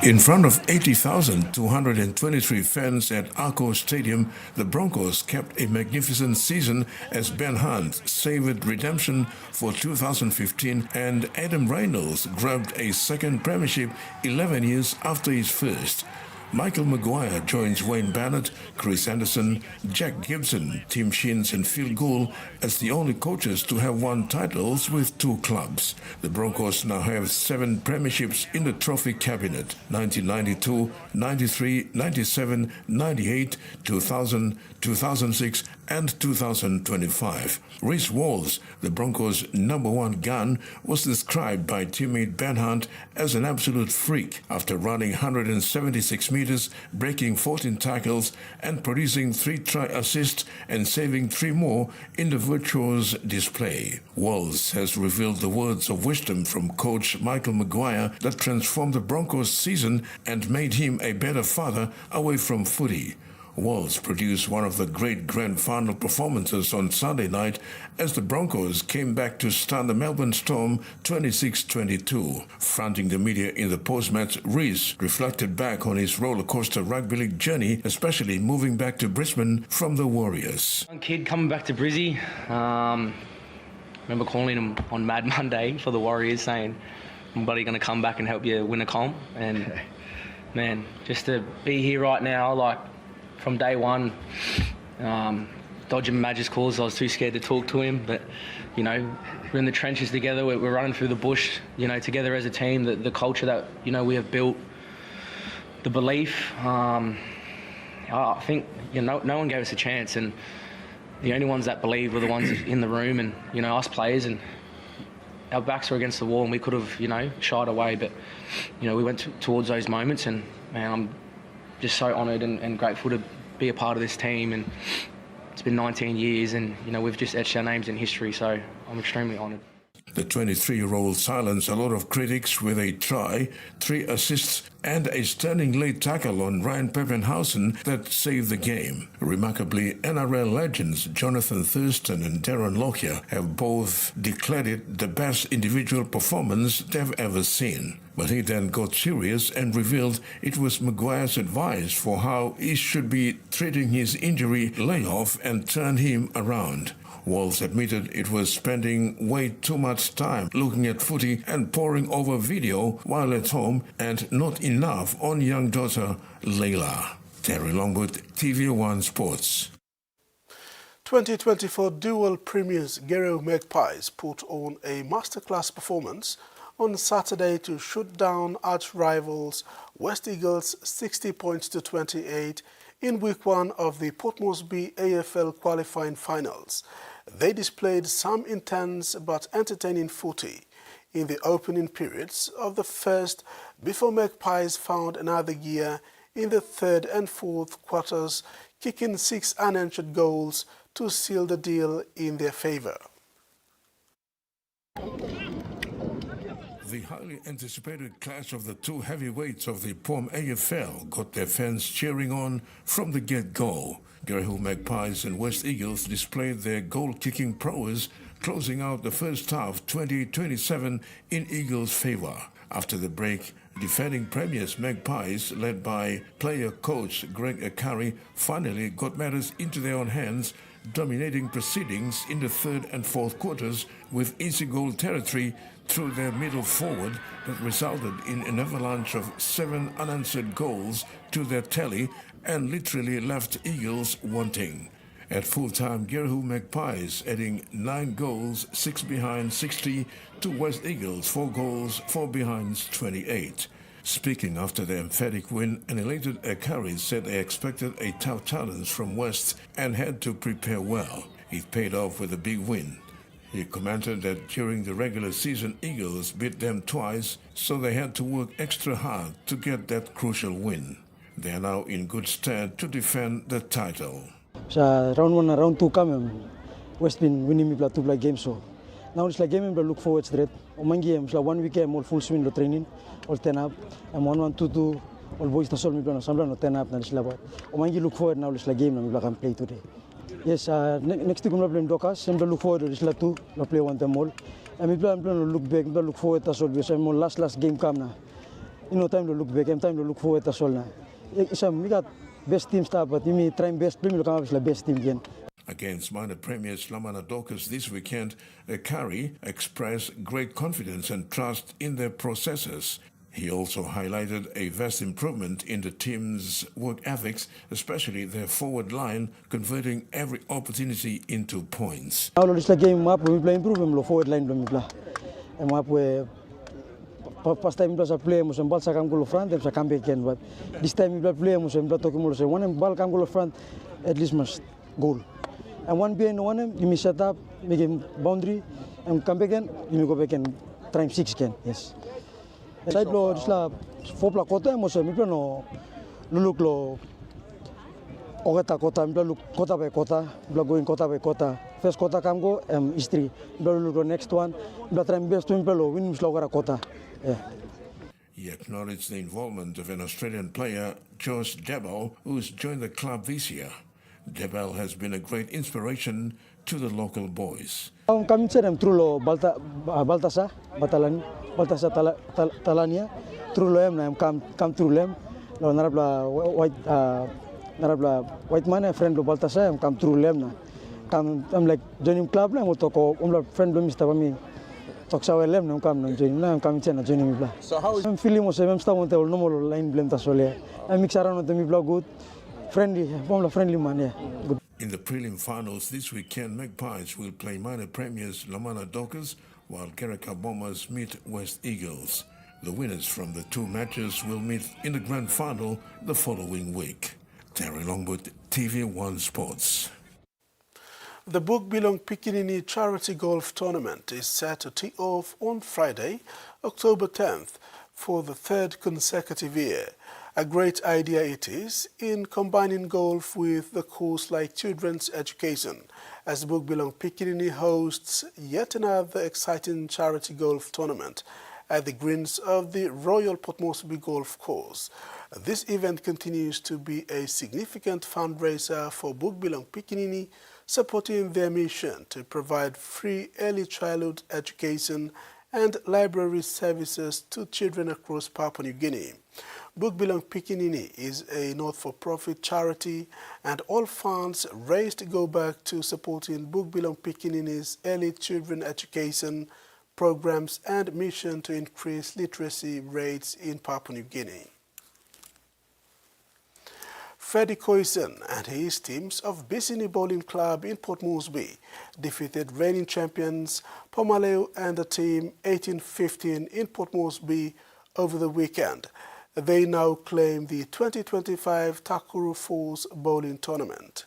Speaker 19: In front of 80,223 fans at Arco Stadium, the Broncos kept a magnificent season as Ben Hunt savoured redemption for 2015 and Adam Reynolds grabbed a second premiership 11 years after his first. Michael Maguire joins Wayne Bennett, Chris Anderson, Jack Gibson, Tim Sheens and Phil Gould as the only coaches to have won titles with two clubs. The Broncos now have 7 premierships in the trophy cabinet: 1992, 93, 97, 98, 2000, 2006 and 2025. Rhys Walls, the Broncos' #1 gun, was described by teammate Ben Hunt as an absolute freak after running 176 meters, breaking 14 tackles and producing 3 try assists and saving 3 more in the virtuose display. Walls has revealed the words of wisdom from coach Michael Maguire that transformed the Broncos' season and made him a better father away from footy. Walls produced one of the great grand final performances on Sunday night as the Broncos came back to stun the Melbourne Storm 26-22. Fronting the media in the post-match, Rhys reflected back on his roller coaster rugby league journey, especially moving back to Brisbane from the Warriors.
Speaker 5: Young kid coming back to Brizzy. Remember calling him on Mad Monday for the Warriors saying, I'm bloody going to come back and help you win a comp. And Man, just to be here right now, like from day one, dodging Madge's calls, I was too scared to talk to him, but you know, we're in the trenches together, we're running through the bush, you know, together as a team, the culture that, you know, we have built, the belief, I think, you know, no one gave us a chance, and the only ones that believed were the ones in the room, and, you know, us players, and our backs were against the wall and we could have, you know, shied away, but, you know, we went towards those moments, and, man, I'm just so honoured and grateful to be a part of this team, and it's been 19 years and, you know, we've just etched our names in history, so I'm extremely honoured.
Speaker 19: The 23-year-old silenced a lot of critics with a try, 3 assists and a stunning late tackle on Ryan Peppenhausen that saved the game. Remarkably, NRL legends Jonathan Thurston and Darren Lockyer have both declared it the best individual performance they've ever seen. But he then got serious and revealed it was Maguire's advice for how he should be treating his injury layoff and turn him around. Walls admitted it was spending way too much time looking at footy and poring over video while at home and not enough on young daughter Layla. Terry Longwood, TVWAN Sports.
Speaker 2: 2024 dual premiers Gero Magpies put on a masterclass performance on Saturday to shoot down arch-rivals West Eagles 60 points to 28 in Week 1 of the Port Moresby AFL qualifying finals. They displayed some intense but entertaining footy in the opening periods of the first before Magpies found another gear in the third and fourth quarters, kicking 6 unanswered goals to seal the deal in their favour.
Speaker 19: The highly anticipated clash of the 2 heavyweights of the POM AFL got their fans cheering on from the get-go. Gero Magpies and West Eagles displayed their goal-kicking prowess, closing out the first half 20-27 in Eagles' favour. After the break, defending premiers Magpies, led by player-coach Greg Akari, finally got matters into their own hands, dominating proceedings in the third and fourth quarters with easy goal territory through their middle forward that resulted in an avalanche of 7 unanswered goals to their tally and literally left Eagles wanting. At full-time, Gero Magpies adding 9 goals, 6 behind 60 to West Eagles, 4 goals, 4 behinds 28. Speaking after the emphatic win, an elated Akari said they expected a tough challenge from West and had to prepare well. It paid off with a big win. He commented that during the regular season, Eagles beat them twice, so they had to work extra hard to get that crucial win. They are now in good stead to defend the title.
Speaker 6: Sa round 1 and round 2 kami, West been winning me 2 games so. Now it's like game we look forward to it. Omang game, so 1 week all full swing training, all 10 up, and 1-1-2-2, all boys to solve me plan, some plan 10 up na sila ba. Omang look forward now it's like game na we can play today. Yes, next week we play in Docas, and look forward to this two, we play 1 them all. And we plan look back, we look forward to solve because I'm last game come na. You know time to look back, time to look forward to solve na. We got best team stuff, but we try best play, we come up with best team again.
Speaker 19: Against minor premiers Lamana Docas this weekend, Akari expressed great confidence and trust in their processes. He also highlighted a vast improvement in the team's work ethics, especially their forward line, converting every opportunity into points.
Speaker 6: Now this game we play improve the forward line we play. And past time we play we ball sa come goal front, we come back again, but this time we play we talking more say one ball come goal front at least must goal. And one behind one, you may set up, make him boundary, and come back again, you may go back and try 6 again, yes. Side blow, just la 4 block kota, mo say, me plano, look lo, ogata kota, me look kota by kota, going kota by kota. First kota come go, history. Me look next one, me try best to me win me slow kota. Yeah.
Speaker 19: He acknowledged the involvement of an Australian player, Josh Debel, who's joined the club this year. Debel has been a great inspiration to the local boys.
Speaker 6: Kami cerem through lo Baltasa Talania through lo em come through lem lo narabla white man friend lo Baltasa come through lem na come I'm like joining club na mo to ko friend lo mista kami Talk sa welem nam kam nam join nam kam chena join mi bla.
Speaker 18: So how is
Speaker 6: I'm feeling mo sevem sta wonte no mo line blem ta sole. I mix around with mi bla good. Friendly, friendly man, yeah. Good.
Speaker 19: In the prelim finals this weekend, Magpies will play minor premiers Lamana Dockers, while Keraka Bombers meet West Eagles. The winners from the two matches will meet in the grand final the following week. Terry Longwood, TV1 Sports.
Speaker 2: The Bookbilong Pikinini Charity Golf Tournament is set to tee off on Friday, October 10th, for the third consecutive year. A great idea it is in combining golf with the course like children's education, as Bookbilong Pikinini hosts yet another exciting charity golf tournament at the greens of the Royal Port Moresby Golf Course. This event continues to be a significant fundraiser for Bookbilong Pikinini, supporting their mission to provide free early childhood education and library services to children across Papua New Guinea. Bookbilong Pikinini is a not-for-profit charity, and all funds raised go back to supporting Bookbilong Pikinini's early children education programs and mission to increase literacy rates in Papua New Guinea. Freddie Coyson and his teams of Bisini Bowling Club in Port Moresby defeated reigning champions Pomaleo and the team 18-15 in Port Moresby over the weekend. They now claim the 2025 Takuru Falls Bowling Tournament.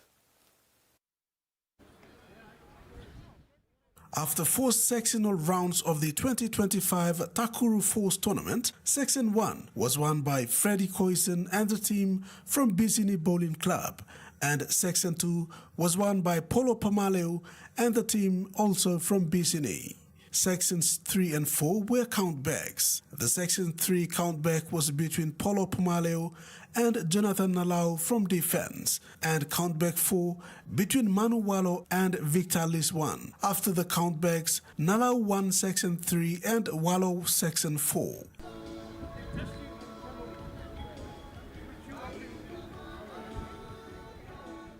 Speaker 2: After four sectional rounds of the 2025 Takuru Falls Tournament, Section 1 was won by Freddie Coyson and the team from Bisini Bowling Club, and Section 2 was won by Polo Pomaleo and the team also from Bisini. Sections 3 and 4 were countbacks. The Section 3 countback was between Polo Pomaleo and Jonathan Nalau from defense, and countback 4 between Manu Wallo and Victor Liswan. After the countbacks, Nalau won Section 3 and Wallo Section 4.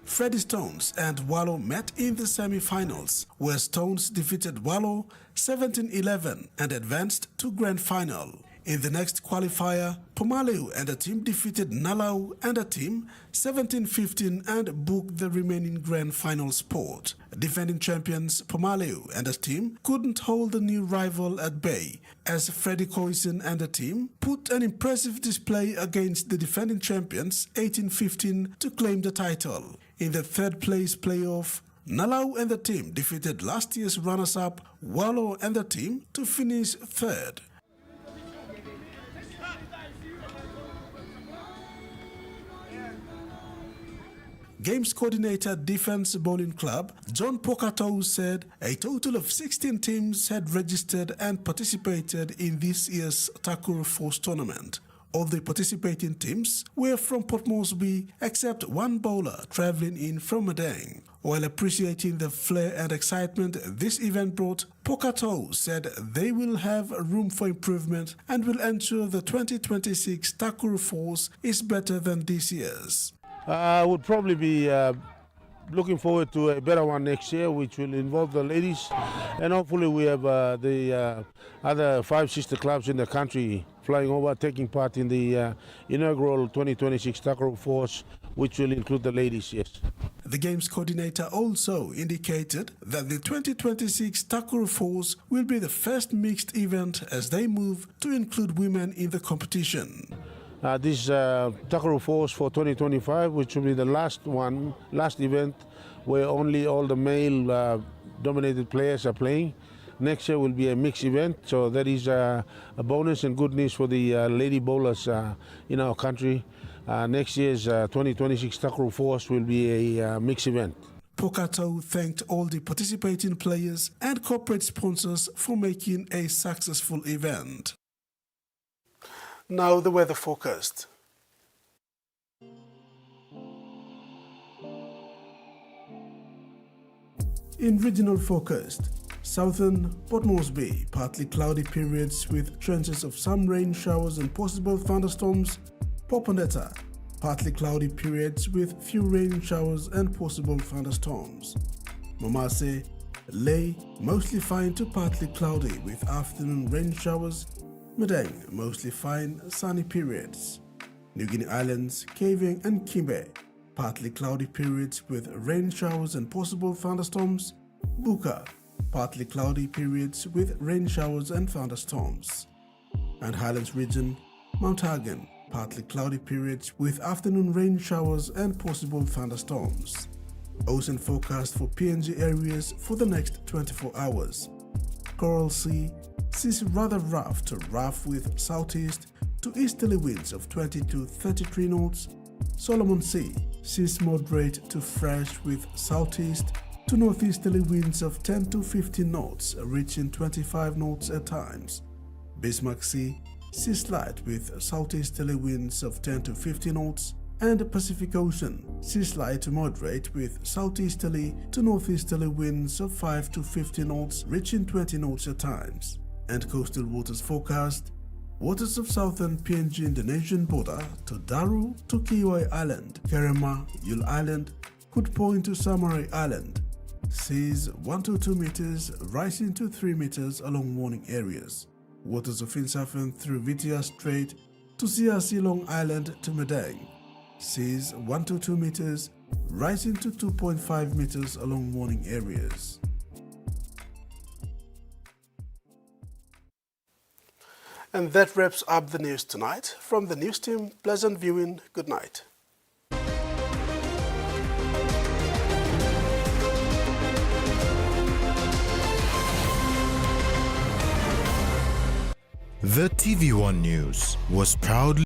Speaker 2: Freddie Stones and Wallo met in the semi-finals, where Stones defeated Wallo 17-11 and advanced to grand final. In the next qualifier, Pomaleo and the team defeated Nalau and the team 17-15 and booked the remaining grand final spot. Defending champions Pomaleo and the team couldn't hold the new rival at bay, as Freddie Coyson and the team put an impressive display against the defending champions 18-15 to claim the title. In the third place playoff, Nalau and the team defeated last year's runners-up Wallo and the team to finish third. Games coordinator Defense Bowling Club John Pokatou said a total of 16 teams had registered and participated in this year's Takuru Falls tournament. All the participating teams were from Port Moresby except one bowler travelling in from Madang. While appreciating the flair and excitement this event brought, Pokatou said they will have room for improvement and will ensure the 2026 Takuru Falls is better than this year's.
Speaker 7: I would probably be looking forward to a better one next year, which will involve the ladies, and hopefully we have the other 5 sister clubs in the country flying over, taking part in the inaugural 2026 Takuru Falls, which will include the ladies, yes.
Speaker 2: The games coordinator also indicated that the 2026 Takuru Falls will be the first mixed event as they move to include women in the competition.
Speaker 7: This Takuru Falls for 2025, which will be the last event where only all the male dominated players are playing. Next year will be a mixed event, so that is a bonus and good news for the lady bowlers in our country. Next year's 2026 Takuru Falls will be a mixed event.
Speaker 2: Pokatou thanked all the participating players and corporate sponsors for making a successful event. Now the weather forecast. In regional forecast, southern Port Moresby, partly cloudy periods with chances of some rain showers and possible thunderstorms. Poponeta, partly cloudy periods with few rain showers and possible thunderstorms. Momase, Ley, mostly fine to partly cloudy with afternoon rain showers. Madang, mostly fine, sunny periods. New Guinea Islands, Kavieng and Kimbe, partly cloudy periods with rain showers and possible thunderstorms. Buka, partly cloudy periods with rain showers and thunderstorms. And Highlands region, Mount Hagen, partly cloudy periods with afternoon rain showers and possible thunderstorms. Ocean forecast for PNG areas for the next 24 hours. Coral Sea, seas rather rough to rough with southeast to easterly winds of 20 to 33 knots. Solomon Sea, seas moderate to fresh with southeast to northeasterly winds of 10 to 15 knots, reaching 25 knots at times. Bismarck Sea, seas light with southeasterly winds of 10 to 15 knots. And Pacific Ocean, seas light to moderate with southeasterly to northeasterly winds of 5 to 15 knots, reaching 20 knots at times. And coastal waters forecast, waters of southern PNG Indonesian border to Daru to Kiwai Island, Kerema, Yule Island, could point to Samarai Island. Seas 1 to 2 meters, rising to 3 meters along warning areas. Waters of Finsafen through Vitia Strait to Siasi Long Island to Madang. Seas 1 to 2 meters, rising to 2.5 meters along warning areas. And that wraps up the news tonight. From the news team, pleasant viewing. Good night.
Speaker 4: The TVWAN News was proudly